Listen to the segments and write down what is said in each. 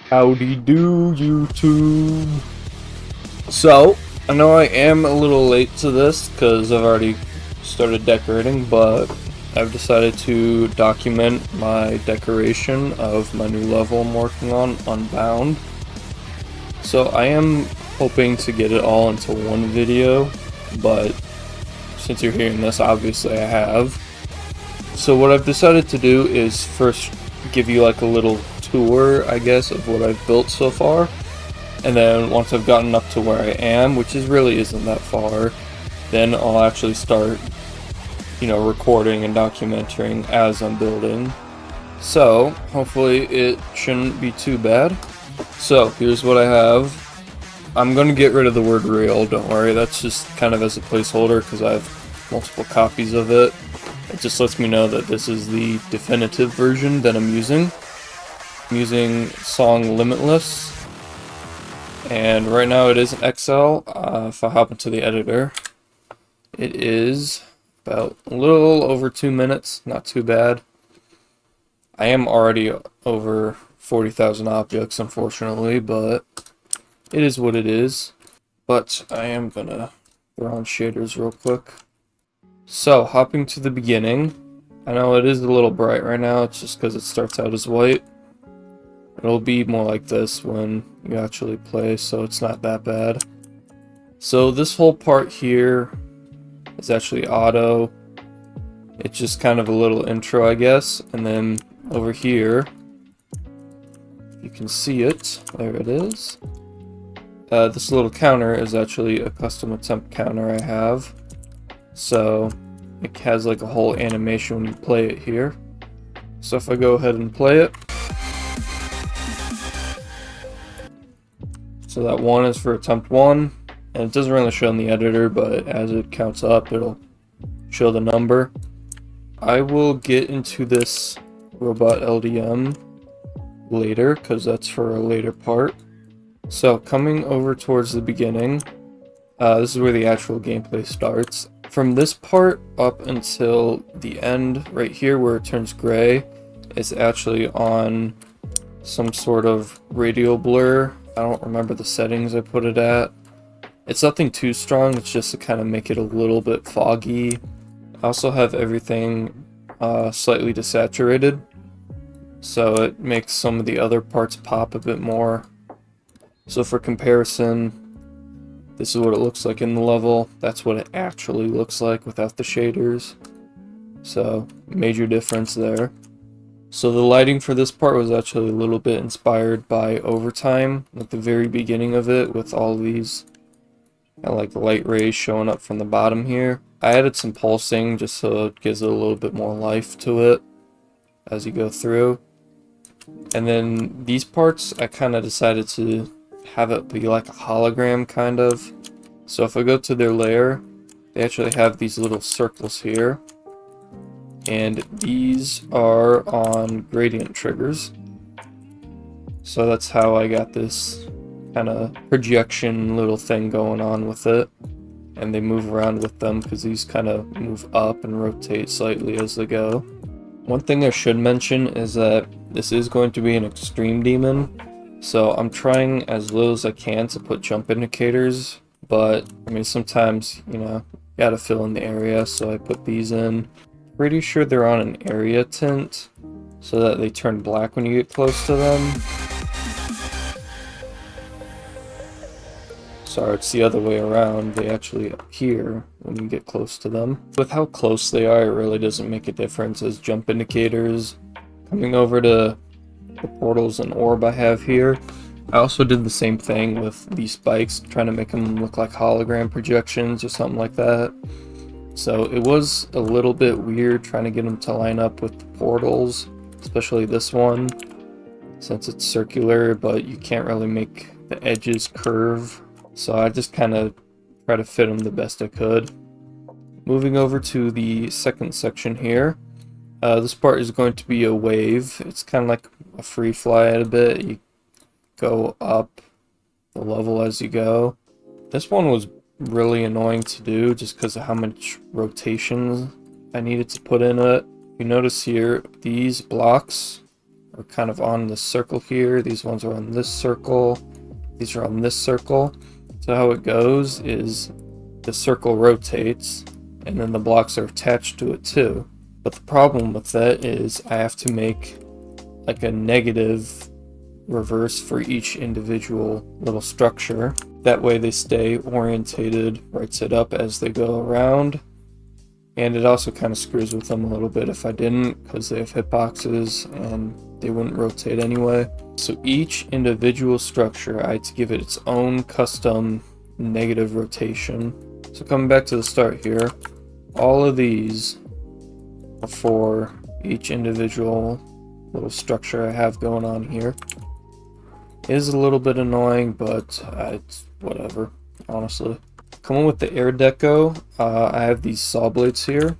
Howdy do, YouTube. So, I know I am a little late to this because I've already started decorating, but I've decided to document my decoration of my new level I'm working on, Unbound. So I am hoping to get it all into one video, but since you're hearing this, obviously I have. So what I've decided to do is first give you like a little tour, I guess, of what I've built so far. And then once I've gotten up to where I am, which really isn't that far, then I'll actually start, recording and documenting as I'm building. So hopefully it shouldn't be too bad. So here's what I have. I'm going to get rid of the word real, don't worry, that's just kind of as a placeholder because I have multiple copies of it. It just lets me know that this is the definitive version that I'm using. I'm using song Limitless, and right now it is an XL. If I hop into the editor, it is about a little over 2 minutes, not too bad. I am already over 40,000 objects, unfortunately, but it is what it is. But I am gonna throw on shaders real quick. So, hopping to the beginning, I know it is a little bright right now, it's just because it starts out as white. It'll be more like this when you actually play, so it's not that bad. So this whole part here is actually auto. It's just kind of a little intro, I guess. And then over here, you can see it. There it is. This little counter is actually a custom attempt counter I have. So it has like a whole animation when you play it here. So if I go ahead and play it, so that 1 is for attempt 1, and it doesn't really show in the editor, but as it counts up, it'll show the number. I will get into this robot LDM later, because that's for a later part. So, coming over towards the beginning, this is where the actual gameplay starts. From this part up until the end, right here where it turns gray, is actually on some sort of radial blur. I don't remember the settings I put it at. It's nothing too strong, it's just to kind of make it a little bit foggy. I also have everything slightly desaturated, so it makes some of the other parts pop a bit more. So for comparison, this is what it looks like in the level. That's what it actually looks like without the shaders. So, major difference there. So the lighting for this part was actually a little bit inspired by Overtime, at the very beginning of it, with all these like light rays showing up from the bottom here. I added some pulsing just so it gives it a little bit more life to it as you go through. And then these parts, I kind of decided to have it be like a hologram kind of. So if I go to their layer, they actually have these little circles here. And these are on gradient triggers. So that's how I got this kind of projection little thing going on with it. And they move around with them because these kind of move up and rotate slightly as they go. One thing I should mention is that this is going to be an extreme demon. So I'm trying as little as I can to put jump indicators. But, I mean, sometimes, you gotta fill in the area, so I put these in. Pretty sure they're on an area tint, so that they turn black when you get close to them. Sorry, it's the other way around. They actually appear when you get close to them. With how close they are, it really doesn't make a difference as jump indicators. Coming over to the portals and orb I have here, I also did the same thing with these spikes, trying to make them look like hologram projections or something like that. So it was a little bit weird trying to get them to line up with the portals, especially this one, since it's circular, but you can't really make the edges curve. So I just kind of try to fit them the best I could. Moving over to the second section here, this part is going to be a wave. It's kind of like a free fly a bit. You go up the level as you go. This one was really annoying to do just because of how much rotations I needed to put in it. You notice here, these blocks are kind of on this circle here. These ones are on this circle. These are on this circle. So how it goes is the circle rotates, and then the blocks are attached to it too. But the problem with that is I have to make like a negative reverse for each individual little structure. That way they stay orientated right side up as they go around. And it also kind of screws with them a little bit if I didn't, because they have hitboxes and they wouldn't rotate anyway. So each individual structure, I had to give it its own custom negative rotation. So coming back to the start here, all of these are for each individual little structure I have going on here. It is a little bit annoying, but it's whatever, honestly. Coming with the air deco, I have these saw blades here.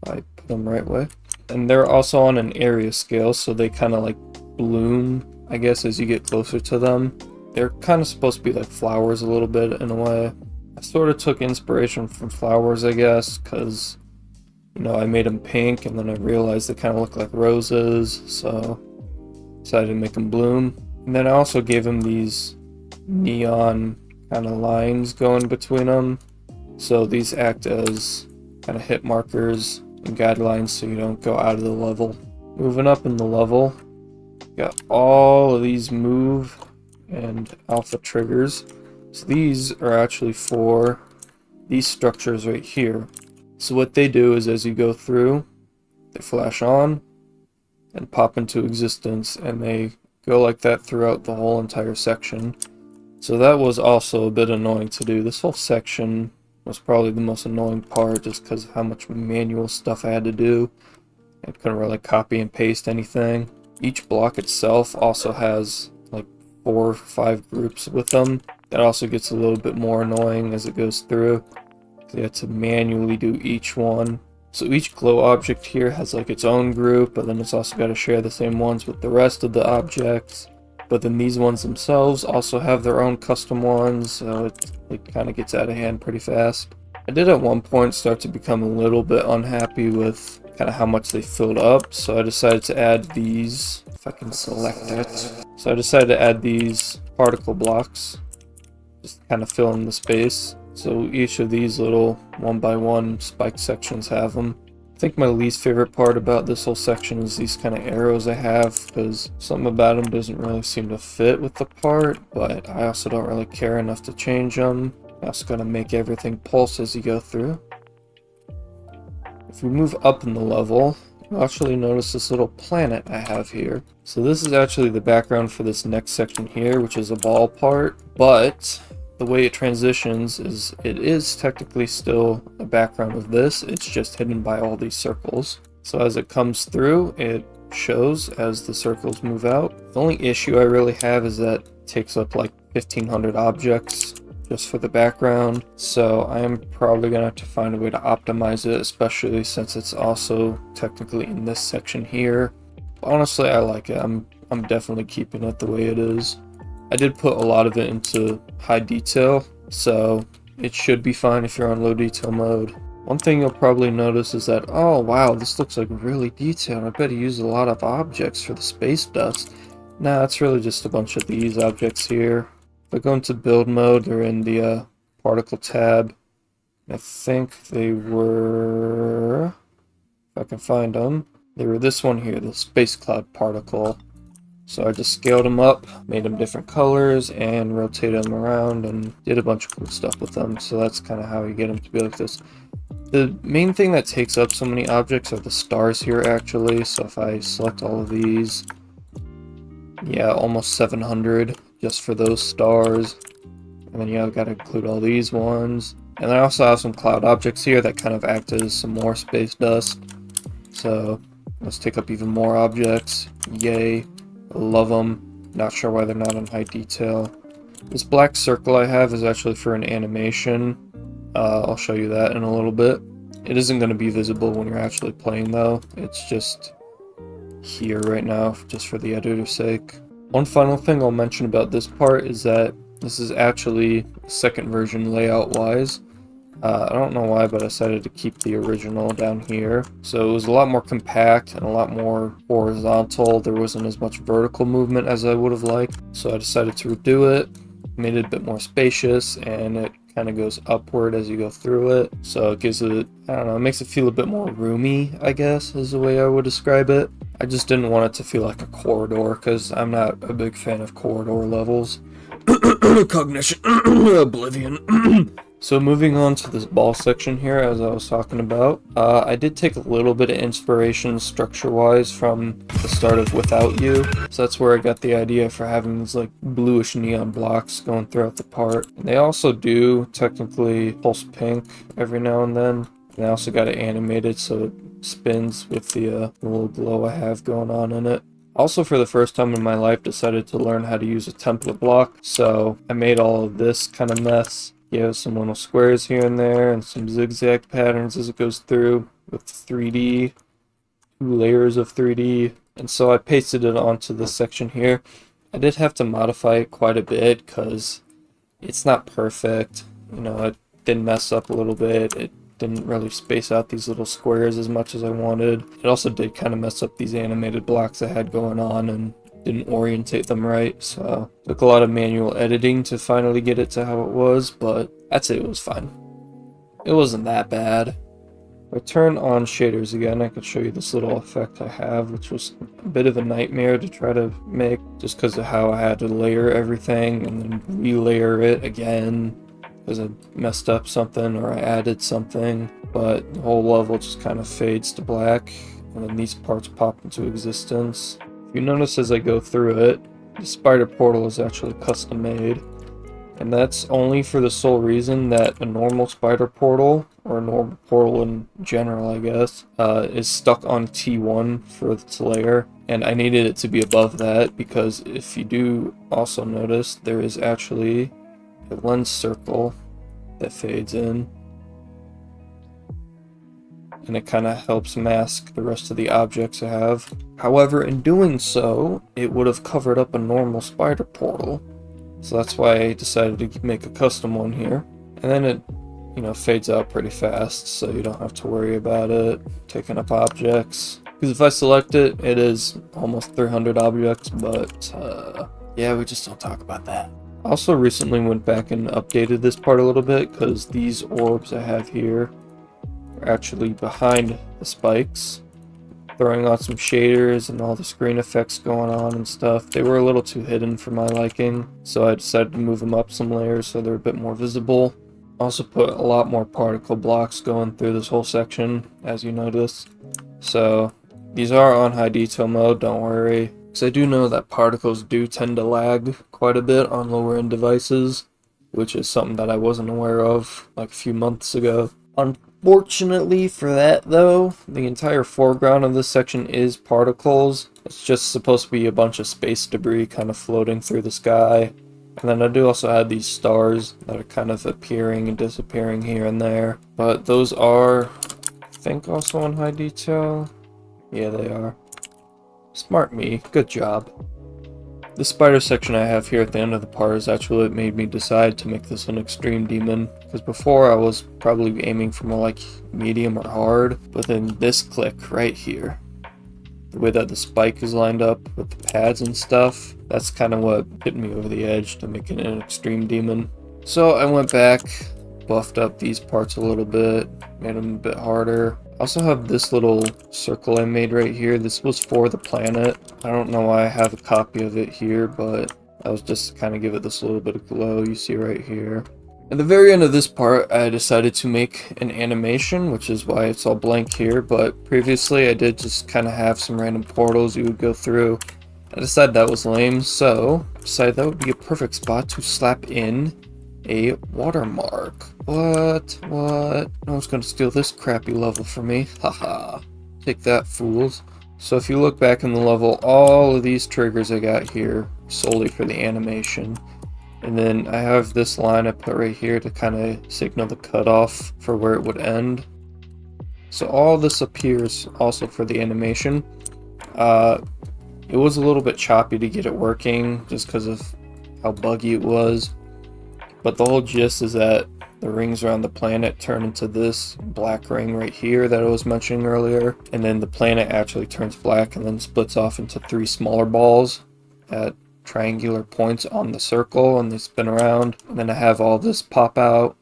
I put them right way. And they're also on an area scale, so they kind of like bloom, I guess, as you get closer to them. They're kind of supposed to be like flowers a little bit in a way. I sort of took inspiration from flowers, I guess, because, you know, I made them pink and then I realized they kind of look like roses, so decided to make them bloom. And then I also gave them these neon kind of lines going between them, so these act as kind of hit markers and guidelines so you don't go out of the level. Moving up in the level, got all of these move and alpha triggers. So these are actually for these structures right here. So what they do is as you go through, they flash on and pop into existence, and they go like that throughout the whole entire section. So that was also a bit annoying to do. This whole section was probably the most annoying part just because of how much manual stuff I had to do. I couldn't really copy and paste anything. Each block itself also has like 4 or 5 groups with them. That also gets a little bit more annoying as it goes through. So you have to manually do each one. So each glow object here has like its own group, but then it's also got to share the same ones with the rest of the objects. But then these ones themselves also have their own custom ones, so it kind of gets out of hand pretty fast. I did at one point start to become a little bit unhappy with kind of how much they filled up, so I decided to add these, if I can select it. So I decided to add these particle blocks, just kind of fill in the space. So each of these little 1x1 spike sections have them. I think my least favorite part about this whole section is these kind of arrows I have, because something about them doesn't really seem to fit with the part, but I also don't really care enough to change them. I also gotta make everything pulse as you go through. If we move up in the level, you'll actually notice this little planet I have here. So this is actually the background for this next section here, which is a ball part, but the way it transitions is it is technically still a background of this, it's just hidden by all these circles. So as it comes through, it shows as the circles move out. The only issue I really have is that it takes up like 1500 objects just for the background, so I am probably gonna have to find a way to optimize it, especially since it's also technically in this section here. Honestly, I like it. I'm definitely keeping it the way it is. I did put a lot of it into high detail, so it should be fine if you're on low detail mode. One thing you'll probably notice is that, oh wow, this looks like really detailed. I bet he used a lot of objects for the space dust. Nah, it's really just a bunch of these objects here. If I go into build mode, they're in the particle tab. I think they were, if I can find them, they were this one here, the space cloud particle. So I just scaled them up, made them different colors, and rotated them around, and did a bunch of cool stuff with them. So that's kind of how you get them to be like this. The main thing that takes up so many objects are the stars here, actually. So if I select all of these, yeah, almost 700 just for those stars. And then yeah, I've got to include all these ones. And I also have some cloud objects here that kind of act as some more space dust. So let's take up even more objects. Yay. Love them. Not sure why they're not in high detail. This black circle I have is actually for an animation. I'll show you that in a little bit. It isn't going to be visible when you're actually playing though. It's just here right now, just for the editor's sake. One final thing I'll mention about this part is that this is actually the second version layout wise. I don't know why, but I decided to keep the original down here. So it was a lot more compact and a lot more horizontal. There wasn't as much vertical movement as I would have liked. So I decided to redo it, made it a bit more spacious, and it kind of goes upward as you go through it. So it gives it, I don't know, it makes it feel a bit more roomy, I guess, is the way I would describe it. I just didn't want it to feel like a corridor, because I'm not a big fan of corridor levels. Cognition. Oblivion. So moving on to this ball section here, as I was talking about, I did take a little bit of inspiration structure-wise from the start of Without You. So that's where I got the idea for having these like bluish neon blocks going throughout the part. And they also do technically pulse pink every now and then. And I also got it animated so it spins with the little glow I have going on in it. Also, for the first time in my life, decided to learn how to use a template block. So I made all of this kind of mess. You have some little squares here and there and some zigzag patterns as it goes through with 3D, 2 layers of 3D. And so I pasted it onto this section here. I did have to modify it quite a bit because it's not perfect. You know, it did mess up a little bit. It didn't really space out these little squares as much as I wanted. It also did kind of mess up these animated blocks I had going on and didn't orientate them right, so it took a lot of manual editing to finally get it to how it was, but I'd say it was fine. It wasn't that bad. If I turn on shaders again, I could show you this little effect I have, which was a bit of a nightmare to try to make, just because of how I had to layer everything and then relayer it again, because I messed up something or I added something, but the whole level just kind of fades to black, and then these parts pop into existence. You notice as I go through it, the spider portal is actually custom made, and that's only for the sole reason that a normal spider portal, or a normal portal in general I guess, is stuck on T1 for its layer, and I needed it to be above that because if you do also notice, there is actually a lens circle that fades in, and it kind of helps mask the rest of the objects I have. However, in doing so, it would have covered up a normal spider portal, so that's why I decided to make a custom one here. And then it, you know, fades out pretty fast, so you don't have to worry about it taking up objects. Because if I select it, it is almost 300 objects, but yeah, we just don't talk about that. I also recently went back and updated this part a little bit, because these orbs I have here are actually behind the spikes, throwing on some shaders and all the screen effects going on and stuff. They were a little too hidden for my liking, so I decided to move them up some layers so they're a bit more visible. Also put a lot more particle blocks going through this whole section, as you notice. So these are on high detail mode, don't worry, because I do know that particles do tend to lag quite a bit on lower end devices, which is something that I wasn't aware of like a few months ago. Unfortunately for that though, the entire foreground of this section is particles. It's just supposed to be a bunch of space debris kind of floating through the sky. And then I do also have these stars that are kind of appearing and disappearing here and there. But those are, I think, also on high detail. Yeah, they are. Smart me, good job. The spider section I have here at the end of the part is actually what made me decide to make this an extreme demon, because before I was probably aiming for more like medium or hard, but then this click right here, the way that the spike is lined up with the pads and stuff, that's kind of what hit me over the edge to make it an extreme demon. So I went back, buffed up these parts a little bit, made them a bit harder. I also have this little circle I made right here. This was for the planet. I don't know why I have a copy of it here, but I was just to kind of give it this little bit of glow you see right here. At the very end of this part, I decided to make an animation, which is why it's all blank here, but previously I did just kind of have some random portals you would go through. I decided that was lame, so I decided that would be a perfect spot to slap in a watermark. What? No one's gonna steal this crappy level from me. Haha. Take that, fools. So if you look back in the level, all of these triggers I got here solely for the animation. And then I have this line I put right here to kind of signal the cutoff for where it would end. So all this appears also for the animation. It was a little bit choppy to get it working just because of how buggy it was. But the whole gist is that the rings around the planet turn into this black ring right here that I was mentioning earlier, and then the planet actually turns black and then splits off into 3 smaller balls at triangular points on the circle, and they spin around, and then I have all this pop out,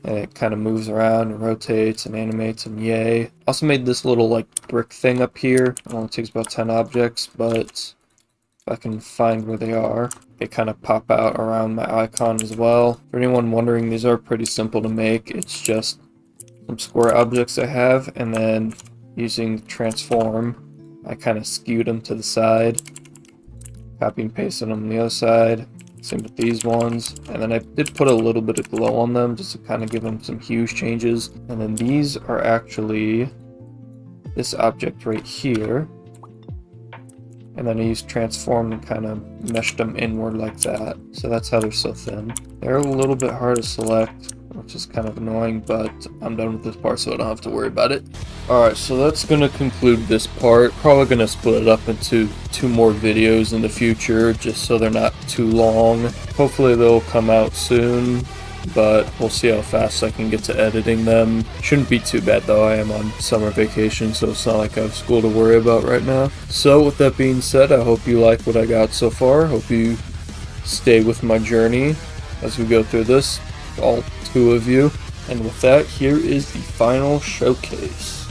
and it kind of moves around and rotates and animates, and yay. Also made this little like brick thing up here. It only takes about 10 objects, but if I can find where they are, they kind of pop out around my icon as well. For anyone wondering, these are pretty simple to make. It's just some square objects I have, and then using transform, I kind of skewed them to the side, copy and pasted them on the other side. Same with these ones, and then I did put a little bit of glow on them just to kind of give them some hues changes. And then these are actually this object right here, and then I used transform and kind of meshed them inward like that. So that's how they're so thin. They're a little bit hard to select, which is kind of annoying, but I'm done with this part so I don't have to worry about it. Alright, so that's going to conclude this part. Probably going to split it up into 2 more videos in the future just so they're not too long. Hopefully they'll come out soon, but we'll see how fast I can get to editing them. Shouldn't be too bad though. I am on summer vacation, so it's not like I have school to worry about right now. So with that being said, I hope you like what I got so far. Hope you stay with my journey as we go through this, all 2 of you. And with that, here is the final showcase.